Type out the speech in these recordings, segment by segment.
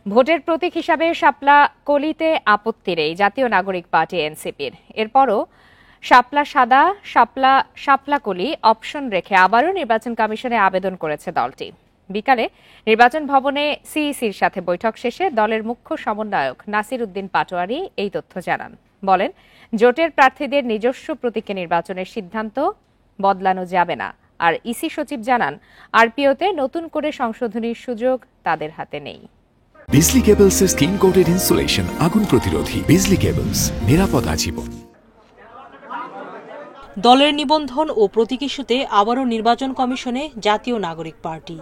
ভোটের প্রতীক হিসাবে শাপলা কলিতে আপত্তি নেই জাতীয় নাগরিক পার্টি এনসিপির। এরপরও শাপলা সাদা, শাপলা কলি অপশন রেখে আবারও নির্বাচন কমিশনে আবেদন করেছে দলটি। বিকালে নির্বাচন ভবনে সিইসির সাথে বৈঠক শেষে দলের মুখ্য সমন্বয়ক নাসির উদ্দিন পাটোয়ারি এই তথ্য জানান। বলেন, জোটের প্রার্থীদের নিজস্ব প্রতীকে নির্বাচনের সিদ্ধান্ত বদলানো যাবে না। আর ইসি সচিব জানান, আরপিওতে নতুন করে সংশোধনীর সুযোগ তাদের হাতে নেই। বিজলি কেবলসের স্কিন কোটেড ইনসুলেশন আগুন প্রতিরোধী। বিজলি কেবলস, নিরাপদ আজীবন। দলের নিবন্ধন ও প্রতীক ইস্যুতে আবারও নির্বাচন কমিশনে জাতীয় নাগরিক পার্টি।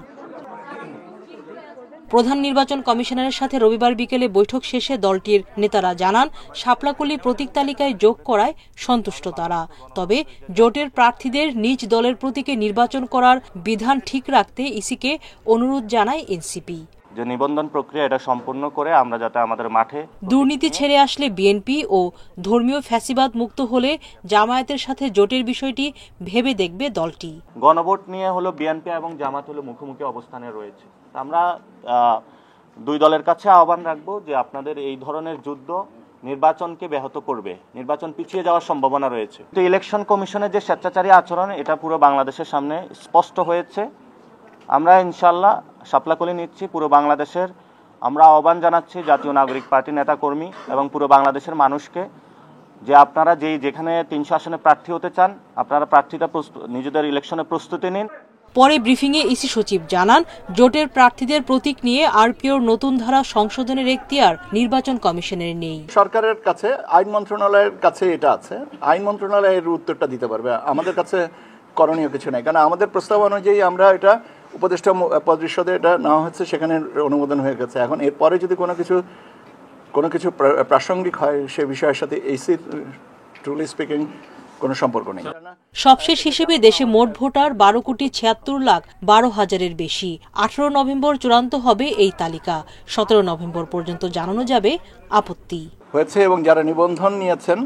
প্রধান নির্বাচন কমিশনারের সাথে রবিবার বিকেলে বৈঠক শেষে দলটির নেতারা জানান, শাপলাকলি প্রতীক তালিকায় যোগ করায় সন্তুষ্ট তারা। তবে জোটের প্রার্থীদের নিজ দলের প্রতীকে নির্বাচন করার বিধান ঠিক রাখতে ইসিকে অনুরোধ জানায় এনসিপি। যে নিবন্ধন প্রক্রিয়া এটা সম্পূর্ণ করে আমরা যাতে আমাদের মাঠে দুর্নীতি ছেড়ে আসলে বিএনপি ও ধর্মীয় ফ্যাসিবাদ মুক্ত হলে জামায়াতের সাথে জোটের বিষয়টি ভেবে দেখবে দলটি। গণভোট নিয়ে হলো বিএনপি এবং জামাত হলো মুখোমুখি অবস্থানে রয়েছে। আমরা দুই দলের কাছে আহ্বান রাখবো যে আপনাদের এই ধরনের যুদ্ধ নির্বাচনকে ব্যাহত করবে, নির্বাচন পিছিয়ে যাওয়ার সম্ভাবনা রয়েছে। তো ইলেকশন কমিশনের যে স্বেচ্ছাচারী আচরণ এটা পুরো বাংলাদেশের সামনে স্পষ্ট হয়েছে। আমরা ইনশাল্লাহ শাপলাকলি নিচ্ছি পুরো বাংলাদেশের। আমরা আহ্বান জানাচ্ছি জাতীয় নাগরিক পার্টি নেতাকর্মী এবং পুরো বাংলাদেশের মানুষকে যে আপনারা যেখানে 300 আসনে প্রার্থী হতে চান, আপনারা প্রার্থীটা নিজেদের ইলেকশনে প্রস্তুতি নিন। পরে ব্রিফিংয়ে ইসি সচিব জানান, জোটের প্রার্থীদের প্রতীক নিয়ে আরপিওর নতুন ধারা সংশোধনের এখতিয়ার নির্বাচন কমিশনের নেই। সরকারের কাছে, আইন মন্ত্রণালয়ের কাছে এটা আছে। আইন মন্ত্রণালয়ের উত্তরটা দিতে পারবে। আমাদের কাছে করণীয় কিছু নেই, কারণ আমাদের প্রস্তাব অনুযায়ী আমরা এটা উপদেষ্টা পরিষদে এটা নেওয়া হচ্ছে, সেখানে অনুমোদন হয়ে গেছে। এখন এরপরে যদি কোনো কিছু প্রাসঙ্গিক হয় সে বিষয়ের সাথে এসির ট্রুলি স্পিকিং কোনো সম্পর্ক নেই। সবশেষ হিসেবে দেশে মোট ভোটার 12,76,12,000-এর বেশি। 18 নভেম্বর চূড়ান্ত হবে এই তালিকা। 17 নভেম্বর পর্যন্ত জানানো যাবে আপত্তি হয়েছে এবং যারা নিবন্ধন নিয়েছেন।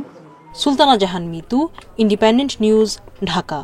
সুলতানা জাহান মিতু, ইন্ডিপেন্ডেন্ট নিউজ, ঢাকা।